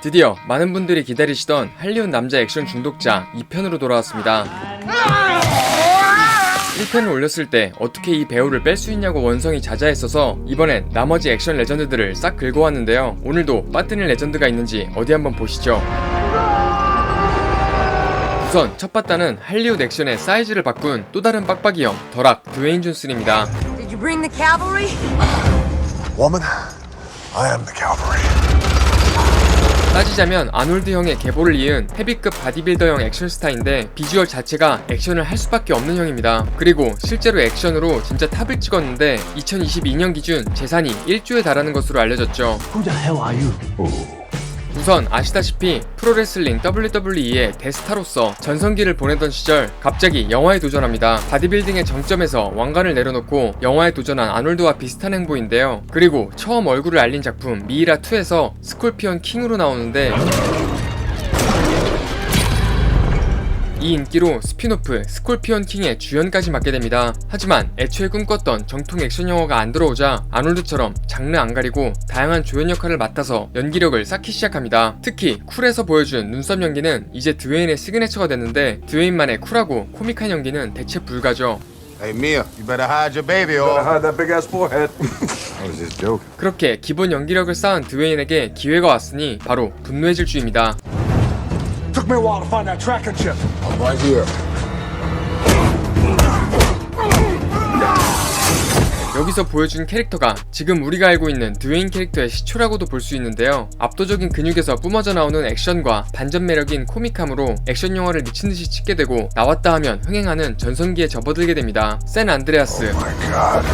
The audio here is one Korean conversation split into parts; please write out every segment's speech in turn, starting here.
드디어 많은 분들이 기다리시던 할리우드 남자 액션 중독자 2편으로 돌아왔습니다. 1편을 올렸을 때 어떻게 이 배우를 뺄 수 있냐고 원성이 자자했어서 이번엔 나머지 액션 레전드들을 싹 긁어왔는데요. 오늘도 빠뜨릴 레전드가 있는지 어디 한번 보시죠. 우선 첫 바따는 할리우드 액션의 사이즈를 바꾼 또 다른 빡빡이 형 더락 드웨인 존슨입니다. Did you bring the cavalry? Woman, I am the cavalry. 따지자면 아놀드 형의 계보를 이은 헤비급 바디빌더형 액션스타인데 비주얼 자체가 액션을 할 수밖에 없는 형입니다. 그리고 실제로 액션으로 진짜 탑을 찍었는데 2022년 기준 재산이 1조에 달하는 것으로 알려졌죠. Who the hell are you? 우선 아시다시피 프로레슬링 WWE의 대스타로서 전성기를 보내던 시절 갑자기 영화에 도전합니다. 바디빌딩의 정점에서 왕관을 내려놓고 영화에 도전한 아놀드와 비슷한 행보인데요. 그리고 처음 얼굴을 알린 작품 미이라2에서 스콜피언 킹으로 나오는데 이 인기로 스피노프 스콜피언 킹의 주연까지 맡게 됩니다. 하지만 애초에 꿈꿨던 정통 액션 영화가 안 들어오자 아놀드처럼 장르 안 가리고 다양한 조연 역할을 맡아서 연기력을 쌓기 시작합니다. 특히 쿨에서 보여준 눈썹 연기는 이제 드웨인의 시그네처가 됐는데 드웨인만의 쿨하고 코믹한 연기는 대체 불가죠. Hey Mia, you better hide your baby or Hide that big ass forehead. I was just joking. 그렇게 기본 연기력을 쌓은 드웨인에게 기회가 왔으니 바로 분노의 질주입니다. Took me a while to find that tracking chip. I'm right here. 여기서 보여준 캐릭터가 지금 우리가 알고 있는 드웨인 캐릭터의 시초라고도 볼 수 있는데요. 압도적인 근육에서 뿜어져 나오는 액션과 반전 매력인 코믹함으로 액션 영화를 미친듯이 찍게 되고 나왔다 하면 흥행하는 전성기에 접어들게 됩니다. 샌 안드레아스, My God.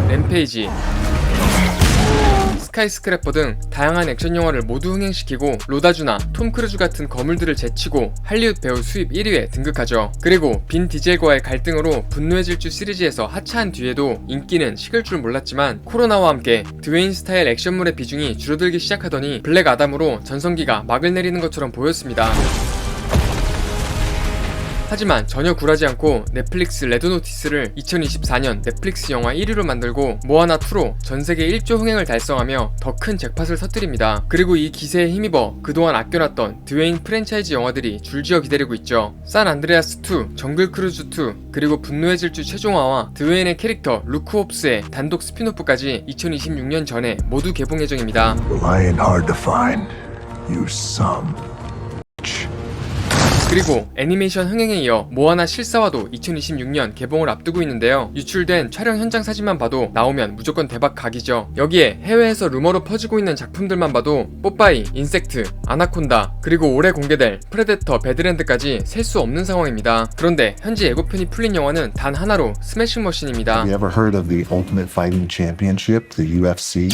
램페이지, 스카이스크래퍼 등 다양한 액션 영화를 모두 흥행시키고 로다주나 톰 크루즈 같은 거물들을 제치고 할리우드 배우 수입 1위에 등극하죠. 그리고 빈 디젤과의 갈등으로 분노의 질주 시리즈에서 하차한 뒤에도 인기는 식을 줄 몰랐지만 코로나와 함께 드웨인 스타일 액션물의 비중이 줄어들기 시작하더니 블랙 아담으로 전성기가 막을 내리는 것처럼 보였습니다. 하지만 전혀 굴하지 않고 넷플릭스 레드노티스를 2024년 넷플릭스 영화 1위로 만들고 모아나2로 전세계 1조 흥행을 달성하며 더 큰 잭팟을 터뜨립니다. 그리고 이 기세에 힘입어 그동안 아껴놨던 드웨인 프랜차이즈 영화들이 줄지어 기다리고 있죠. 산 안드레아스 2, 정글 크루즈 2, 그리고 분노의 질주 최종화와 드웨인의 캐릭터 루크 홉스의 단독 스피노프까지 2026년 전에 모두 개봉 예정입니다. I ain't hard to find. You some bitch. 그리고 애니메이션 흥행에 이어 모아나 실사화도 2026년 개봉을 앞두고 있는데요. 유출된 촬영 현장 사진만 봐도 나오면 무조건 대박 각이죠. 여기에 해외에서 루머로 퍼지고 있는 작품들만 봐도 뽀빠이, 인섹트, 아나콘다, 그리고 올해 공개될 프레데터, 배드랜드까지 셀 수 없는 상황입니다. 그런데 현재 예고편이 풀린 영화는 단 하나로 스매싱 머신입니다. Have you ever heard of the Ultimate Fighting Championship, the UFC?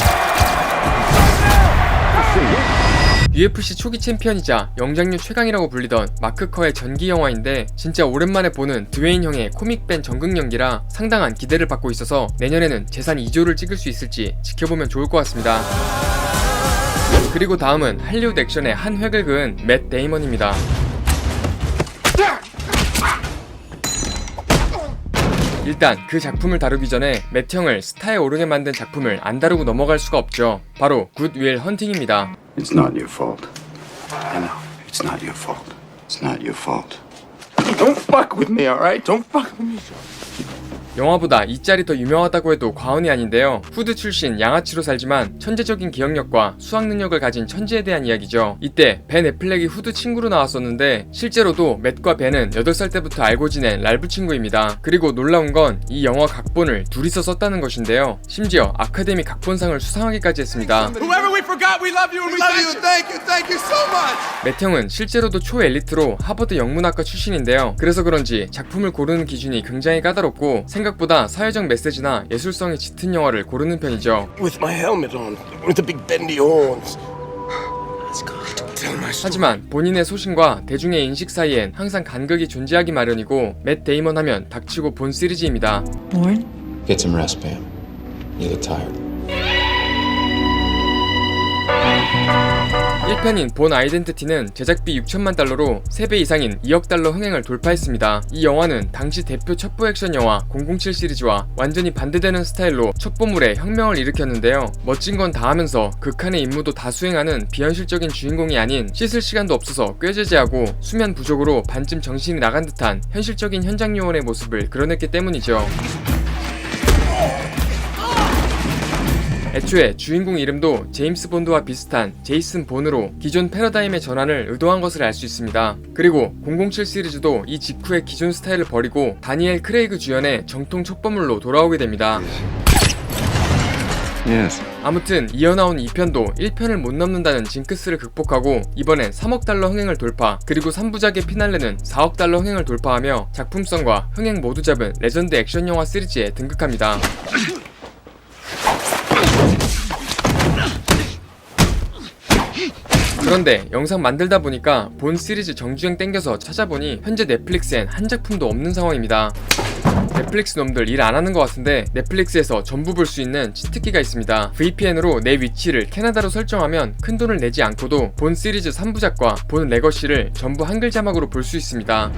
UFC 초기 챔피언이자 영장류 최강이라고 불리던 마크 커의 전기 영화인데 진짜 오랜만에 보는 드웨인 형의 코믹밴 전극 연기라 상당한 기대를 받고 있어서 내년에는 재산 2조를 찍을 수 있을지 지켜보면 좋을 것 같습니다. 그리고 다음은 할리우드 액션의 한 획을 그은 맷 데이먼입니다. 일단 그 작품을 다루기 전에 맷 형을 스타에 오르게 만든 작품을 안 다루고 넘어갈 수가 없죠. 바로 굿 윌 헌팅입니다. It's not your fault. I know. It's not your fault. It's not your fault. Don't fuck with me, alright? Don't fuck with me. 영화보다 이 짤이 더 유명하다고 해도 과언이 아닌데요. 후드 출신 양아치로 살지만 천재적인 기억력과 수학 능력을 가진 천재에 대한 이야기죠. 이때 벤 애플렉이 후드 친구로 나왔었는데 실제로도 맷과 벤은 8살 때부터 알고 지낸 랄프 친구입니다. 그리고 놀라운 건 이 영화 각본을 둘이서 썼다는 것인데요. 심지어 아카데미 각본상을 수상하기까지 했습니다. Whoever we forgot, we love you and we thank you. Thank you so much. 맷 형은 실제로도 초엘리트로 하버드 영문학과 출신인데요. 그래서 그런지 작품을 고르는 기준이 굉장히 까다롭고 생각보다 사회적 메시지나 예술성이 짙은 영화를 고르는 편이죠. With my helmet on, with the big bendy horns. 하지만 본인의 소신과 대중의 인식 사이엔 항상 간극이 존재하기 마련이고 맷 데이먼 하면 닥치고 본 시리즈입니다. Warren? Get some rest, Pam. You look tired. 1편인 본 아이덴티티는 제작비 6천만 달러로 3배 이상인 2억 달러 흥행을 돌파했습니다. 이 영화는 당시 대표 첩보 액션 영화 007 시리즈와 완전히 반대되는 스타일로 첩보물에 혁명을 일으켰는데요. 멋진 건 다 하면서 극한의 임무도 다 수행하는 비현실적인 주인공이 아닌 씻을 시간도 없어서 꾀죄죄하고 수면 부족으로 반쯤 정신이 나간 듯한 현실적인 현장 요원의 모습을 그려냈기 때문이죠. 애초에 주인공 이름도 제임스 본드와 비슷한 제이슨 본으로 기존 패러다임의 전환을 의도한 것을 알 수 있습니다. 그리고 007 시리즈도 이 직후의 기존 스타일을 버리고 다니엘 크레이그 주연의 정통 첩보물로 돌아오게 됩니다. Yes. 아무튼 이어나온 2편도 1편을 못 넘는다는 징크스를 극복하고 이번엔 3억 달러 흥행을 돌파, 그리고 3부작의 피날레는 4억 달러 흥행을 돌파하며 작품성과 흥행 모두 잡은 레전드 액션 영화 시리즈에 등극합니다. 그런데 영상 만들다 보니까 본 시리즈 정주행 땡겨서 찾아보니 현재 넷플릭스엔 한 작품도 없는 상황입니다. 넷플릭스 놈들 일 안 하는 것 같은데 넷플릭스에서 전부 볼 수 있는 치트키가 있습니다. VPN으로 내 위치를 캐나다로 설정하면 큰돈을 내지 않고도 본 시리즈 3부작과 본 레거시를 전부 한글 자막으로 볼 수 있습니다.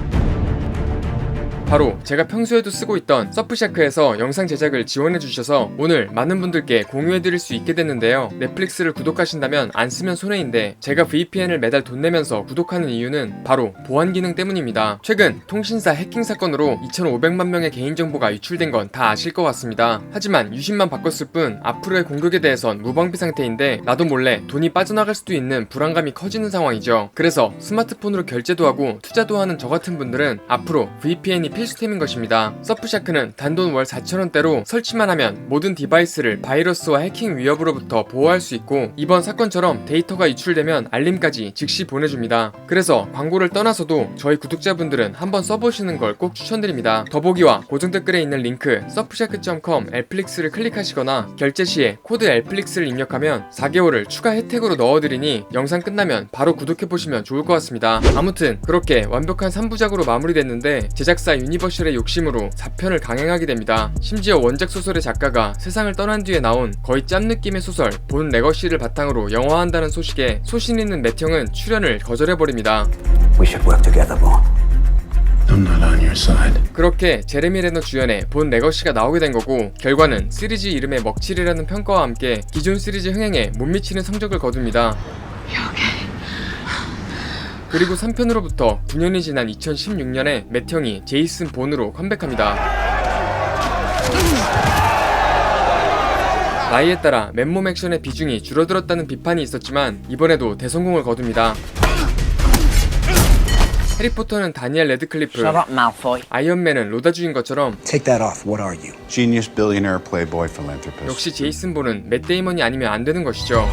바로 제가 평소에도 쓰고 있던 서프샤크에서 영상 제작을 지원해주셔서 오늘 많은 분들께 공유해드릴 수 있게 됐는데요. 넷플릭스를 구독하신다면 안 쓰면 손해인데 제가 VPN을 매달 돈 내면서 구독하는 이유는 바로 보안 기능 때문입니다. 최근 통신사 해킹 사건으로 2,500만 명의 개인정보가 유출된 건 다 아실 것 같습니다. 하지만 유심만 바꿨을 뿐 앞으로의 공격에 대해선 무방비 상태인데 나도 몰래 돈이 빠져나갈 수도 있는 불안감이 커지는 상황이죠. 그래서 스마트폰으로 결제도 하고 투자도 하는 저 같은 분들은 앞으로 VPN이 필수템인 것입니다. 서프샤크는 단돈 월 4,000원대로 설치만 하면 모든 디바이스를 바이러스와 해킹 위협으로부터 보호할 수 있고 이번 사건처럼 데이터가 유출되면 알림까지 즉시 보내줍니다. 그래서 광고를 떠나서도 저희 구독자분들은 한번 써보시는 걸 꼭 추천드립니다. 더보기와 고정 댓글에 있는 링크 surfshark.com 엘플릭스를 클릭하시거나 결제 시에 코드 엘플릭스를 입력하면 4개월을 추가 혜택으로 넣어드리니 영상 끝나면 바로 구독해보시면 좋을 것 같습니다. 아무튼 그렇게 완벽한 3부작으로 마무리됐는데 제작사 유니버셜의 욕심으로 4편을 강행하게 됩니다. 심지어 원작 소설의 작가가 세상을 떠난 뒤에 나온 거의 짬 느낌의 소설 본 레거시를 바탕으로 영화한다는 소식에 소신 있는 맷 형은 출연을 거절해버립니다. We should work together, Bond. I'm not on your side. 그렇게 제레미 레너 주연의 본 레거시가 나오게 된 거고 결과는 시리즈 이름의 먹칠이라는 평가와 함께 기존 시리즈 흥행에 못 미치는 성적을 거둡니다. 그리고 3편으로부터 9년이 지난 2016년에 맷 형이 제이슨 본으로 컴백합니다. 나이에 따라 맨몸 액션의 비중이 줄어들었다는 비판이 있었지만 이번에도 대성공을 거둡니다. 해리포터는 다니엘 레드클리프, Shut up, Malfoy. 아이언맨은 로다 주인 것처럼 Take that off. What are you? Genius, billionaire, playboy, philanthropist. 역시 제이슨 본은 맷 데이먼이 아니면 안 되는 것이죠.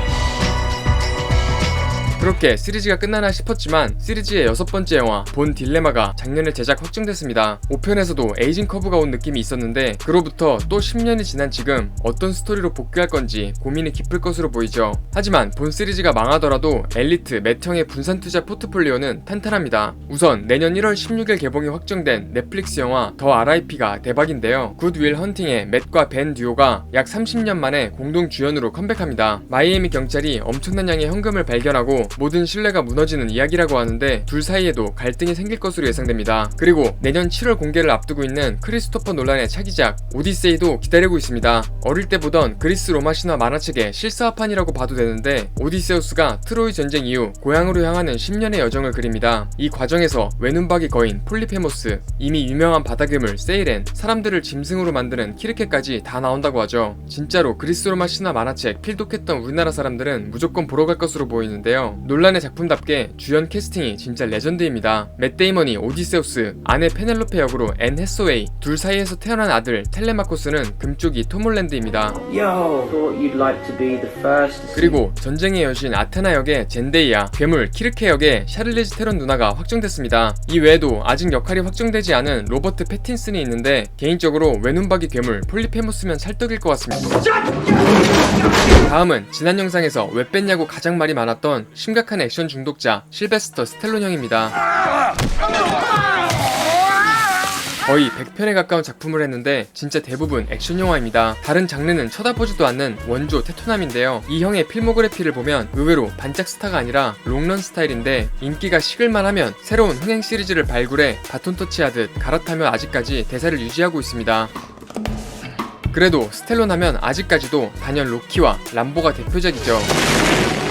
그렇게 시리즈가 끝나나 싶었지만 시리즈의 6번째 영화 본 딜레마가 작년에 제작 확정됐습니다. 5편에서도 에이징 커브가 온 느낌이 있었는데 그로부터 또 10년이 지난 지금 어떤 스토리로 복귀할 건지 고민이 깊을 것으로 보이죠. 하지만 본 시리즈가 망하더라도 엘리트 맷 형의 분산 투자 포트폴리오는 탄탄합니다. 우선 내년 1월 16일 개봉이 확정된 넷플릭스 영화 더 RIP가 대박인데요. 굿 윌 헌팅의 맷과 벤 듀오가 약 30년 만에 공동 주연으로 컴백합니다. 마이애미 경찰이 엄청난 양의 현금을 발견하고 모든 신뢰가 무너지는 이야기라고 하는데 둘 사이에도 갈등이 생길 것으로 예상됩니다. 그리고 내년 7월 공개를 앞두고 있는 크리스토퍼 놀란의 차기작 오디세이도 기다리고 있습니다. 어릴 때 보던 그리스 로마 신화 만화책의 실사화판이라고 봐도 되는데 오디세우스가 트로이 전쟁 이후 고향으로 향하는 10년의 여정을 그립니다. 이 과정에서 외눈박이 거인 폴리페모스, 이미 유명한 바다괴물 세이렌, 사람들을 짐승으로 만드는 키르케까지 다 나온다고 하죠. 진짜로 그리스 로마 신화 만화책 필독했던 우리나라 사람들은 무조건 보러 갈 것으로 보이는데요. 논란의 작품답게 주연 캐스팅이 진짜 레전드입니다. 맷 데이먼이 오디세우스, 아내 페넬로페 역으로 앤 해소웨이, 둘 사이에서 태어난 아들 텔레마코스는 금쪽이 톰 홀랜드입니다. Yo, thought you'd like to be the first. 그리고 전쟁의 여신 아테나 역의 젠데이아, 괴물 키르케 역의 샤를리즈 테론 누나가 확정됐습니다. 이 외에도 아직 역할이 확정되지 않은 로버트 패틴슨이 있는데 개인적으로 외눈박이 괴물 폴리페모스면 찰떡일 것 같습니다. 다음은 지난 영상에서 왜 뺐냐고 가장 말이 많았던 심각한 액션 중독자 실베스터 스텔론 형입니다. 거의 100편에 가까운 작품을 했는데 진짜 대부분 액션 영화입니다. 다른 장르는 쳐다보지도 않는 원조 테토남인데요. 이 형의 필모그래피를 보면 의외로 반짝 스타가 아니라 롱런 스타일인데 인기가 식을만 하면 새로운 흥행 시리즈를 발굴해 바톤 터치하듯 갈아타며 아직까지 대사를 유지하고 있습니다. 그래도 스텔론 하면 아직까지도 단연 로키와 람보가 대표작이죠.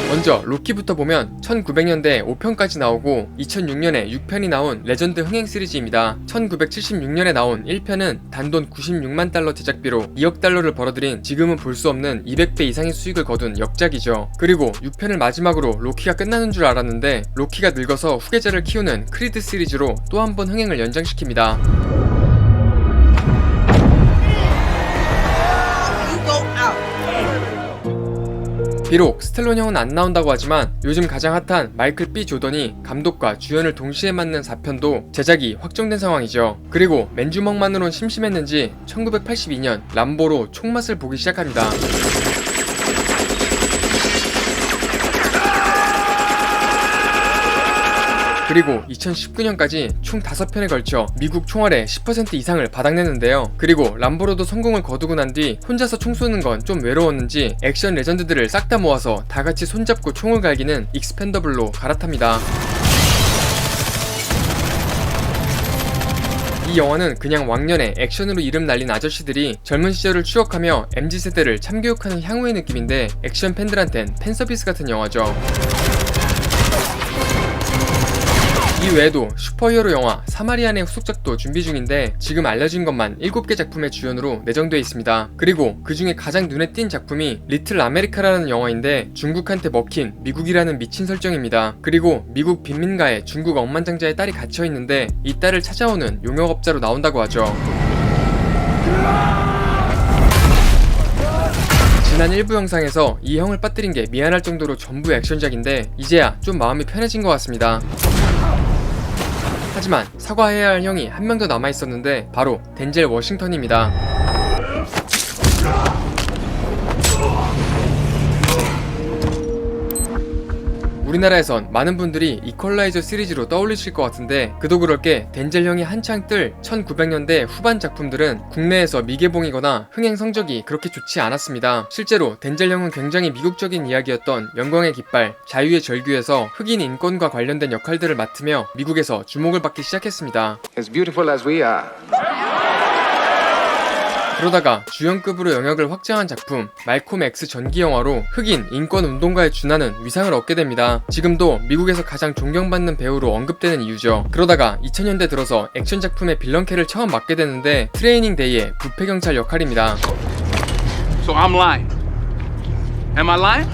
먼저 로키부터 보면 1900년대에 5편까지 나오고 2006년에 6편이 나온 레전드 흥행 시리즈입니다. 1976년에 나온 1편은 단돈 96만 달러 제작비로 2억 달러를 벌어들인 지금은 볼 수 없는 200배 이상의 수익을 거둔 역작이죠. 그리고 6편을 마지막으로 로키가 끝나는 줄 알았는데 로키가 늙어서 후계자를 키우는 크리드 시리즈로 또 한 번 흥행을 연장시킵니다. 비록 스텔론 형은 안 나온다고 하지만 요즘 가장 핫한 마이클 B 조던이 감독과 주연을 동시에 맡는 4편도 제작이 확정된 상황이죠. 그리고 맨주먹만으론 심심했는지 1982년 람보로 총맛을 보기 시작합니다. 그리고 2019년까지 총 5편에 걸쳐 미국 총알의 10% 이상을 바닥내는데요. 그리고 람보로도 성공을 거두고 난 뒤 혼자서 총 쏘는 건 좀 외로웠는지 액션 레전드들을 싹 다 모아서 다 같이 손잡고 총을 갈기는 익스펜더블로 갈아탑니다. 이 영화는 그냥 왕년에 액션으로 이름 날린 아저씨들이 젊은 시절을 추억하며 MZ세대를 참교육하는 향후의 느낌인데 액션 팬들한텐 팬서비스 같은 영화죠. 이 외에도 슈퍼히어로 영화 사마리안의 후속작도 준비 중인데 지금 알려진 것만 7개 작품의 주연으로 내정되어 있습니다. 그리고 그 중에 가장 눈에 띈 작품이 리틀 아메리카라는 영화인데 중국한테 먹힌 미국이라는 미친 설정입니다. 그리고 미국 빈민가에 중국 억만장자의 딸이 갇혀있는데 이 딸을 찾아오는 용역업자로 나온다고 하죠. 지난 일부 영상에서 이 형을 빠뜨린 게 미안할 정도로 전부 액션작인데 이제야 좀 마음이 편해진 것 같습니다. 하지만 사과해야 할 형이 한 명 더 남아있었는데 바로 덴젤 워싱턴입니다. 우리나라에선 많은 분들이 이퀄라이저 시리즈로 떠올리실 것 같은데 그도 그럴 게 덴젤 형이 한창 뜰 1900년대 후반 작품들은 국내에서 미개봉이거나 흥행 성적이 그렇게 좋지 않았습니다. 실제로 덴젤 형은 굉장히 미국적인 이야기였던 영광의 깃발, 자유의 절규에서 흑인 인권과 관련된 역할들을 맡으며 미국에서 주목을 받기 시작했습니다. As beautiful as we are. 그러다가 주연급으로 영역을 확장한 작품 말콤 X 전기 영화로 흑인 인권 운동가에 준하는 위상을 얻게 됩니다. 지금도 미국에서 가장 존경받는 배우로 언급되는 이유죠. 그러다가 2000년대 들어서 액션 작품의 빌런캐를 처음 맡게 되는데 트레이닝 데이의 부패 경찰 역할입니다. So I'm lying. Am I lying?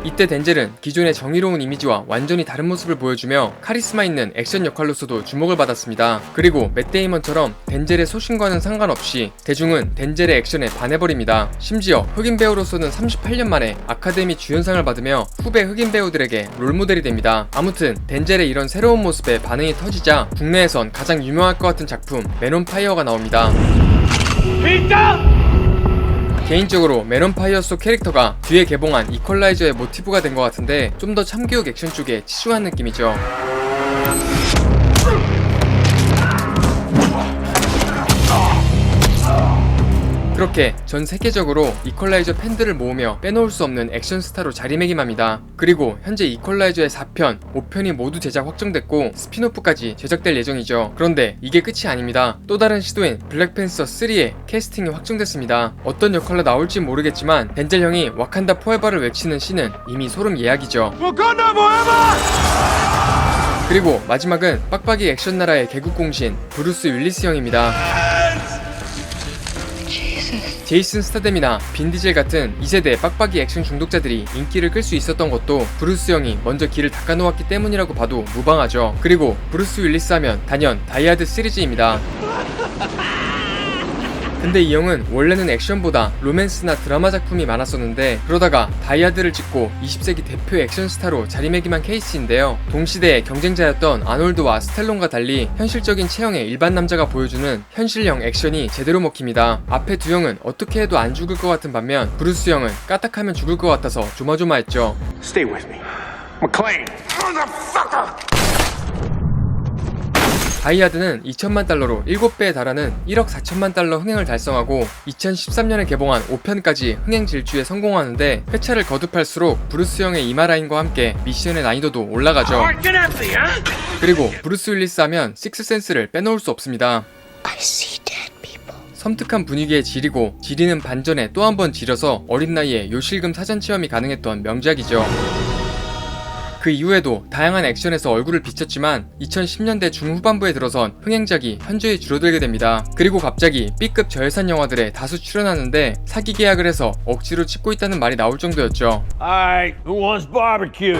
이때 덴젤은 기존의 정의로운 이미지와 완전히 다른 모습을 보여주며 카리스마 있는 액션 역할로서도 주목을 받았습니다. 그리고 맷 데이먼처럼 덴젤의 소신과는 상관없이 대중은 덴젤의 액션에 반해버립니다. 심지어 흑인 배우로서는 38년 만에 아카데미 주연상을 받으며 후배 흑인 배우들에게 롤모델이 됩니다. 아무튼 덴젤의 이런 새로운 모습에 반응이 터지자 국내에선 가장 유명할 것 같은 작품 맨 온 파이어가 나옵니다. 개인적으로 맨 온 파이어 속 캐릭터가 뒤에 개봉한 이퀄라이저의 모티브가 된 것 같은데 좀 더 참교육 액션 쪽에 치중한 느낌이죠. 그렇게 전 세계적으로 이퀄라이저 팬들을 모으며 빼놓을 수 없는 액션 스타로 자리매김합니다. 그리고 현재 이퀄라이저의 4편, 5편이 모두 제작 확정됐고 스피노프까지 제작될 예정이죠. 그런데 이게 끝이 아닙니다. 또 다른 시도인 블랙팬서 3의 캐스팅이 확정됐습니다. 어떤 역할로 나올지 모르겠지만 덴젤 형이 와칸다 포에버를 외치는 씬은 이미 소름 예약이죠. 그리고 마지막은 빡빡이 액션 나라의 개국공신 브루스 윌리스 형입니다. 제이슨 스타뎀이나 빈 디젤 같은 2세대 빡빡이 액션 중독자들이 인기를 끌 수 있었던 것도 브루스 형이 먼저 길을 닦아놓았기 때문이라고 봐도 무방하죠. 그리고 브루스 윌리스 하면 단연 다이하드 시리즈입니다. 근데 이 형은 원래는 액션보다 로맨스나 드라마 작품이 많았었는데 그러다가 다이하드를 찍고 20세기 대표 액션 스타로 자리매김한 케이스인데요. 동시대의 경쟁자였던 아놀드와 스텔론과 달리 현실적인 체형의 일반 남자가 보여주는 현실형 액션이 제대로 먹힙니다. 앞에 두 형은 어떻게 해도 안 죽을 것 같은 반면 브루스 형은 까딱하면 죽을 것 같아서 조마조마했죠. Stay with me. McClane. Motherfucker! 다이하드는 2천만 달러로 7배에 달하는 1억 4천만 달러 흥행을 달성하고 2013년에 개봉한 5편까지 흥행 질주에 성공하는데 회차를 거듭할수록 브루스 형의 이마라인과 함께 미션의 난이도도 올라가죠. 그리고 브루스 윌리스 하면 식스센스를 빼놓을 수 없습니다. 섬뜩한 분위기에 지리고 지리는 반전에 또 한 번 지려서 어린 나이에 요실금 사전 체험이 가능했던 명작이죠. 그 이후에도 다양한 액션에서 얼굴을 비쳤지만 2010년대 중후반부에 들어선 흥행작이 현저히 줄어들게 됩니다. 그리고 갑자기 B급 저예산 영화들에 다수 출연하는데 사기 계약을 해서 억지로 찍고 있다는 말이 나올 정도였죠. Alright, who wants barbecue?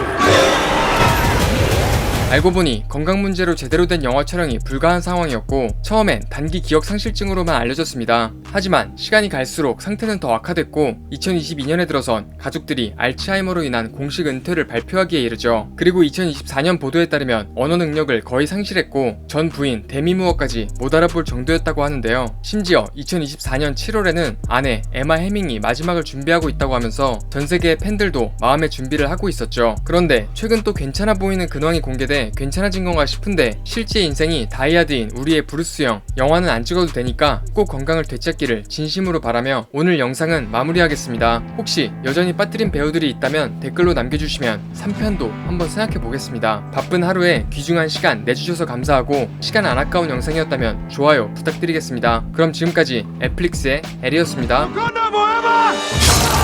알고 보니 건강 문제로 제대로 된 영화 촬영이 불가한 상황이었고 처음엔 단기 기억 상실증으로만 알려졌습니다. 하지만 시간이 갈수록 상태는 더 악화됐고 2022년에 들어선 가족들이 알츠하이머로 인한 공식 은퇴를 발표하기에 이르죠. 그리고 2024년 보도에 따르면 언어 능력을 거의 상실했고 전 부인 데미 무어까지 못 알아볼 정도였다고 하는데요. 심지어 2024년 7월에는 아내 에마 해밍이 마지막을 준비하고 있다고 하면서 전 세계의 팬들도 마음의 준비를 하고 있었죠. 그런데 최근 또 괜찮아 보이는 근황이 공개돼 괜찮아진 건가 싶은데 실제 인생이 다이하드인 우리의 브루스 형, 영화는 안 찍어도 되니까 꼭 건강을 되찾기를 진심으로 바라며 오늘 영상은 마무리하겠습니다. 혹시 여전히 빠뜨린 배우들이 있다면 댓글로 남겨주시면 3편도 한번 생각해보겠습니다. 바쁜 하루에 귀중한 시간 내주셔서 감사하고 시간 안 아까운 영상이었다면 좋아요 부탁드리겠습니다. 그럼 지금까지 넷플릭스의 에리였습니다. Wakanda forever!